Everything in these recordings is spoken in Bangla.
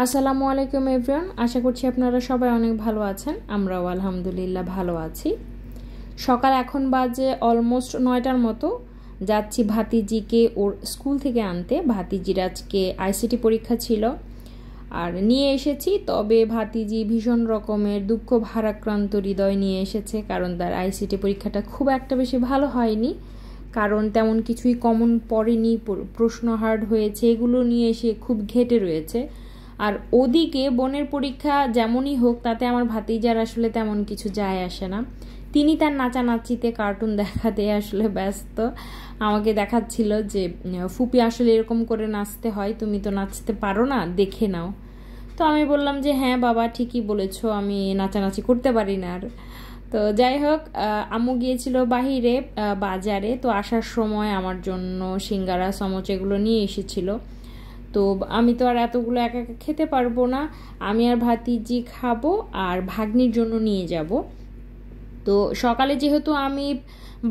আসসালামু আলাইকুম এভরিওয়ান, আশা করছি আপনারা সবাই অনেক ভালো আছেন। আমরাও আলহামদুলিল্লাহ ভালো আছি। সকাল এখন বাজে অলমোস্ট 9টার মতো। যাচ্ছি ভাতিজিকে ওর স্কুল থেকে আনতে। ভাতিজির আজকে আইসিটি পরীক্ষা ছিল আর নিয়ে এসেছি। তবে ভাতিজি ভীষণ রকমের দুঃখ ভারাক্রান্ত হৃদয় নিয়ে এসেছে, কারণ তার আইসিটি পরীক্ষাটা খুব একটা বেশি ভালো হয়নি। কারণ তেমন কিছুই কমন পড়েনি, প্রশ্ন হার্ড হয়েছে, এগুলো নিয়ে এসে খুব ঘেটে রয়েছে। আর ওদিকে বোনের পরীক্ষা যেমনই হোক, তাতে আমার ভাতিজার আসলে তেমন কিছু যায় আসে না। তিনি তার নাচানাচিতে কার্টুন দেখাতে আসলে ব্যস্ত। আমাকে দেখাচ্ছিল যে ফুপি আসলে এরকম করে নাচতে হয়, তুমি তো নাচতে পারো না, দেখে নাও। তো আমি বললাম যে হ্যাঁ বাবা, ঠিকই বলেছো, আমি নাচানাচি করতে পারি না। আর তো যাই হোক, আম্মু গিয়েছিল বাহিরে বাজারে, তো আসার সময় আমার জন্য সিঙ্গারা সমোচ এগুলো নিয়ে এসেছিল। তো আমি তো আর এতগুলো একা একা খেতে পারবো না, আমি আর ভাতিজি খাবো আর ভাগ্নির জন্য নিয়ে যাব। তো সকালে যেহেতু আমি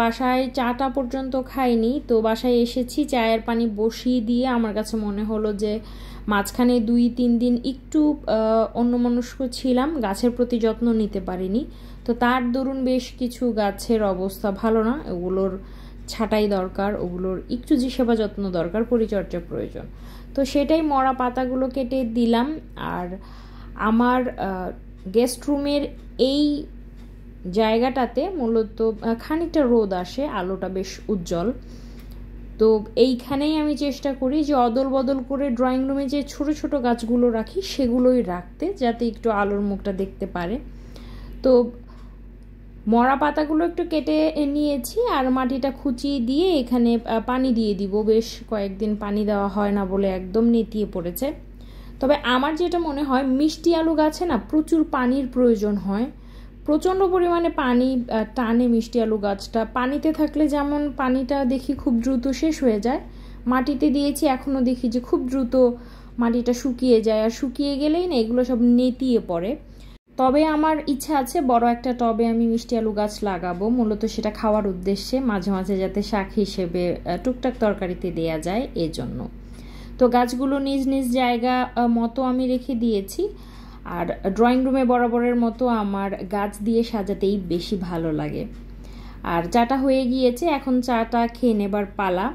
বাসায় চাটা পর্যন্ত খাইনি, তো বাসায় এসেছি, চায়ের পানি বসিয়ে দিয়ে আমার কাছে মনে হলো যে মাঝখানে 2-3 দিন একটু অন্যমনস্ক ছিলাম, গাছের প্রতি যত্ন নিতে পারিনি। তো তার দরুন বেশ কিছু গাছের অবস্থা ভালো না, ওগুলোর ছাঁটাই দরকার, ওগুলোর একটু যে সেবা যত্ন দরকার, পরিচর্যা প্রয়োজন। তো সেটাই মরা পাতাগুলো কেটে দিলাম। আর আমার গেস্ট রুমের এই জায়গাটাতে মূলত খানিকটা রোদ আসে, আলোটা বেশ উজ্জ্বল। তো এইখানেই আমি চেষ্টা করি যে অদল বদল করে ড্রয়িং রুমে যে ছোট ছোট গাছগুলো রাখি সেগুলোই রাখতে, যাতে একটু আলোর মুখটা দেখতে পারে। তো মরা পাতাগুলো একটু কেটে নিয়েছি আর মাটিটা খুঁচিয়ে দিয়ে এখানে পানি দিয়ে দিব। বেশ কয়েকদিন পানি দেওয়া হয় না বলে একদম নেতিয়ে পড়েছে। তবে আমার যেটা মনে হয়, মিষ্টি আলু গাছে না প্রচুর পানির প্রয়োজন হয়, প্রচণ্ড পরিমাণে পানি টানে মিষ্টি আলু গাছটা। পানিতে থাকলে যেমন পানিটা দেখি খুব দ্রুত শেষ হয়ে যায়, মাটিতে দিয়েছি এখনও দেখি যে খুব দ্রুত মাটিটা শুকিয়ে যায়, আর শুকিয়ে গেলেই না এগুলো সব নেতিয়ে পড়ে। তবে আমার ইচ্ছা আছে বড় একটা টবে আমি মিষ্টি আলু গাছ লাগাবো, মূলত সেটা খাওয়ার উদ্দেশ্যে, মাঝে মাঝে যাতে শাক হিসেবে টুকটাক তরকারিতে দেয়া যায় এজন্য। তো গাছগুলো নিজ নিজ জায়গা মতো আমি রেখে দিয়েছি। আর ড্রয়িং রুমে বরাবরের মতো আমার গাছ দিয়ে সাজাতেই বেশি ভালো লাগে। আর চাটা হয়ে গিয়েছে, এখন চাটা খেয়ে নেবার পালা।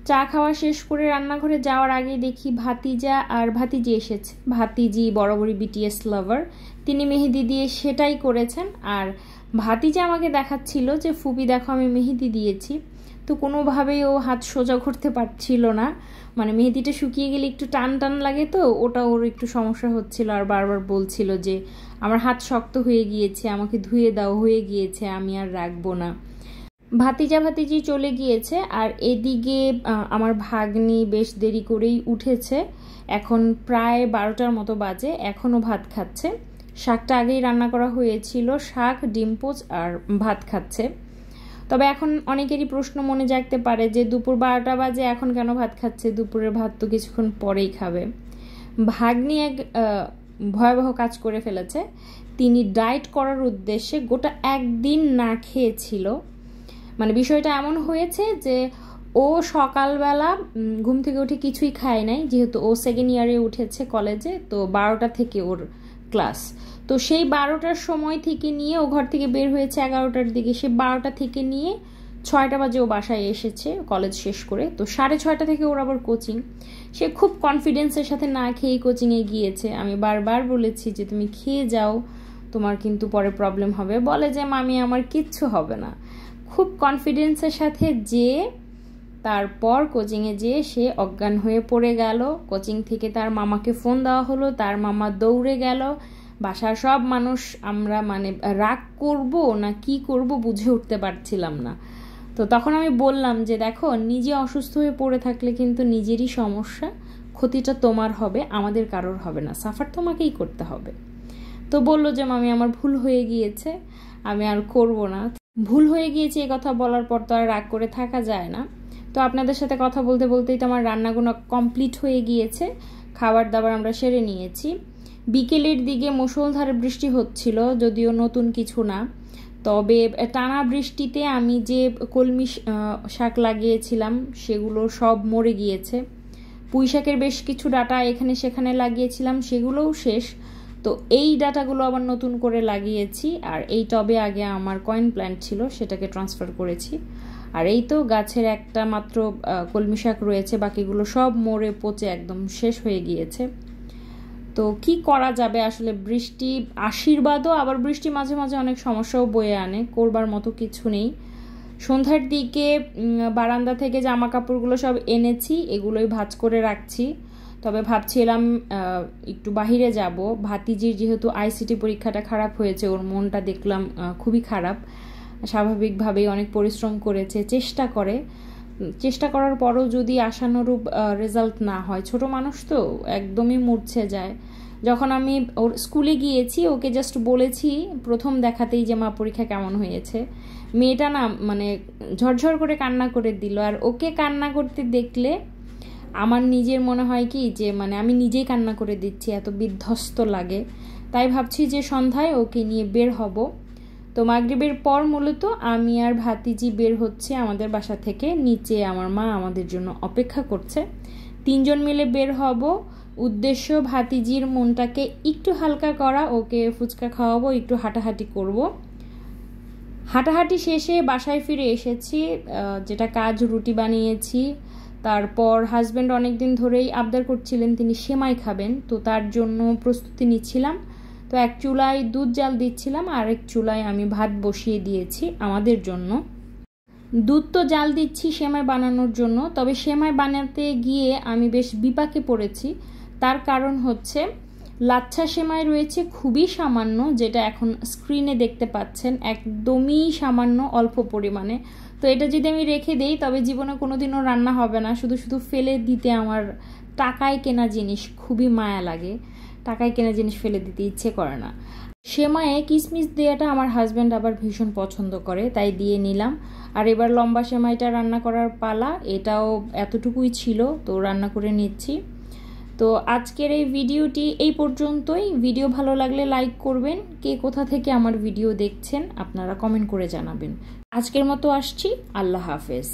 চা খাওয়া শেষ করে রান্নাঘরে যাওয়ার আগে দেখি ভাতিজা আর ভাতিজি এসেছে। ভাতিজি বরাবরই বিটিএস লাভার, তিনি মেহেদি দিয়ে সেটাই করেছেন। আর ভাতিজা আমাকে দেখাচ্ছিল যে ফুপি দেখো আমি মেহেদি দিয়েছি। তো কোনোভাবেই ও হাত সোজা করতে পারছিল না, মানে মেহেদিটা শুকিয়ে গেলে একটু টান টান লাগে, তো ওটা ওর একটু সমস্যা হচ্ছিল। আর বারবার বলছিল যে আমার হাত শক্ত হয়ে গিয়েছে, আমাকে ধুয়ে দাও, হয়ে গিয়েছে, আমি আর রাখবো না। ভাতিজা ভাতিজি চলে গিয়েছে। আর এদিকে আমার ভাগ্নি বেশ দেরি করেই উঠেছে, এখন প্রায় 12টার মতো বাজে, এখনও ভাত খাচ্ছে। শাকটা আগেই রান্না করা হয়েছিল, শাক, ডিম পোচ আর ভাত খাচ্ছে। তবে এখন অনেকেরই প্রশ্ন মনে জাগতে পারে যে দুপুর 12টা বাজে, এখন কেন ভাত খাচ্ছে, দুপুরের ভাত তো কিছুক্ষণ পরেই খাবে। ভাগ্নি এক ভয়াবহ কাজ করে ফেলেছে। তিনি ডায়েট করার উদ্দেশ্যে গোটা একদিন না খেয়েছিল। মানে বিষয়টা এমন হয়েছে যে ও সকালবেলা ঘুম থেকে উঠে কিছুই খায় নাই, যেহেতু ও সেকেন্ড ইয়ারে উঠেছে কলেজে, তো 12টা থেকে ওর ক্লাস। তো সেই 12টার সময় থেকে নিয়ে ও ঘর থেকে বের হয়েছে 11টার দিকে, সে 12টা থেকে নিয়ে 6টা বাজে ও বাসায় এসেছে কলেজ শেষ করে। তো 6:30 থেকে ওর আবার কোচিং, সে খুব কনফিডেন্সের সাথে না খেয়েই কোচিংয়ে গিয়েছে। আমি বারবার বলেছি যে তুমি খেয়ে যাও, তোমার কিন্তু পরে প্রবলেম হবে। বলে যে মামি আমার কিচ্ছু হবে না। খুব কনফিডেন্সের সাথে যেয়ে তারপর কোচিংয়ে যেয়ে সে অজ্ঞান হয়ে পড়ে গেল। কোচিং থেকে তার মামাকে ফোন দেওয়া হলো, তার মামা দৌড়ে গেল। বাসার সব মানুষ আমরা মানে রাগ করব না কি করব বুঝে উঠতে পারছিলাম না। তো তখন আমি বললাম যে দেখো, নিজে অসুস্থ হয়ে পড়ে থাকলে কিন্তু নিজেরই সমস্যা, ক্ষতিটা তোমার হবে, আমাদের কারোর হবে না, সাফার তোমাকেই করতে হবে। তো বলল যে মামি আমার ভুল হয়ে গিয়েছে, আমি আর করব না। ভুল হয়ে গিয়েছে এই কথা বলার পর তো আর রাগ করে থাকা যায় না। তো আপনাদের সাথে কথা বলতে বলতেই তো আমার রান্নাগুলো কমপ্লিট হয়ে গিয়েছে, খাবার দাবার আমরা সেরে নিয়েছি। বিকেলের দিকে মুষলধারে বৃষ্টি হচ্ছিল, যদিও নতুন কিছু না, তবে টানা বৃষ্টিতে আমি যে কলমি শাক লাগিয়েছিলাম সেগুলো সব মরে গিয়েছে। পুঁইশাকের বেশ কিছু ডাটা এখানে সেখানে লাগিয়েছিলাম, সেগুলোও শেষ। তো এই ডাটাগুলো আবার নতুন করে লাগিয়েছি। আর এই টবে আগে আমার কয়েন প্ল্যান্ট ছিল, সেটাকে ট্রান্সফার করেছি। আর এই তো গাছের একটা মাত্র কলমি শাক রয়েছে, বাকিগুলো সব মরে পচে একদম শেষ হয়ে গিয়েছে। তো কি করা যাবে আসলে, বৃষ্টি আশীর্বাদও, আবার বৃষ্টি মাঝে মাঝে অনেক সমস্যাও বয়ে আনে, করবার মতো কিছু নেই। সন্ধ্যার দিকে বারান্দা থেকে জামা কাপড়গুলো সব এনেছি, এগুলোই ভাঁজ করে রাখছি। তবে ভাবছিলাম একটু বাহিরে যাব। ভাতিজির যেহেতু আইসিটি পরীক্ষাটা খারাপ হয়েছে, ওর মনটা দেখলাম খুবই খারাপ। স্বাভাবিকভাবেই অনেক পরিশ্রম করেছে, চেষ্টা করার পরও যদি আশানুরূপ রেজাল্ট না হয়, ছোট মানুষ তো একদমই মূর্ছে যায়। যখন আমি ওর স্কুলে গিয়েছি, ওকে জাস্ট বলেছি প্রথম দেখাতেই যে মা পরীক্ষা কেমন হয়েছে, মেয়েটা না মানে ঝরঝর করে কান্না করে দিল। আর ওকে কান্না করতে দেখলে আমার নিজের মনে হয় কি যে মানে আমি নিজেই কান্না করে দিচ্ছি, এত বিধ্বস্ত লাগে। তাই ভাবছি যে সন্ধ্যায় ওকে নিয়ে বের হব। তো মাগরিবের পর মূলত আমি আর ভাতিজি বের হচ্ছে আমাদের বাসা থেকে। নিচে আমার মা আমাদের জন্য অপেক্ষা করছে। 3 জন মিলে বের হব। উদ্দেশ্য ভাতিজির মনটাকে একটু হালকা করা, ওকে ফুচকা খাওয়াবো, একটু হাঁটাহাঁটি করব। হাঁটাহাঁটি শেষে বাসায় ফিরে এসেছি, যেটা কাজ রুটি বানিয়েছি। তারপর হাজব্যান্ড অনেকদিন ধরেই আবদার করছিলেন তিনি সেমাই খাবেন, তো তার জন্য প্রস্তুতি নিচ্ছিলাম। তো এক চুলায় দুধ জাল দিচ্ছিলাম, আর এক চুলায় আমি ভাত বসিয়ে দিয়েছি আমাদের জন্য। দুধ তো জাল দিচ্ছি সেমাই বানানোর জন্য, তবে সেমাই বানাতে গিয়ে আমি বেশ বিপাকে পড়েছি। তার কারণ হচ্ছে লাচ্ছা সেমাই রয়েছে খুবই সামান্য, যেটা এখন স্ক্রিনে দেখতে পাচ্ছেন, একদমই সামান্য অল্প পরিমাণে। তো এটা যদি আমি রেখে দেই তবে জীবনে কোনোদিনও রান্না হবে না। শুধু শুধু ফেলে দিতে আমার টাকায় কেনা জিনিস খুবই মায়া লাগে, টাকায় কেনা জিনিস ফেলে দিতে ইচ্ছে করে না। সেমাইয়ে কিশমিশ দেওয়াটা আমার হাজব্যান্ড আবার ভীষণ পছন্দ করে, তাই দিয়ে নিলাম। আর এবার লম্বা সেমাইটা রান্না করার পালা, এটাও এতটুকুই ছিল, তো রান্না করে নিচ্ছি। তো আজকের এই ভিডিওটি এই পর্যন্তই। ভিডিও ভালো লাগলে লাইক করবেন, কে কোথা থেকে আমার ভিডিও দেখছেন আপনারা কমেন্ট করে জানাবেন। আজকের মতো আসছি, আল্লাহ হাফেজ।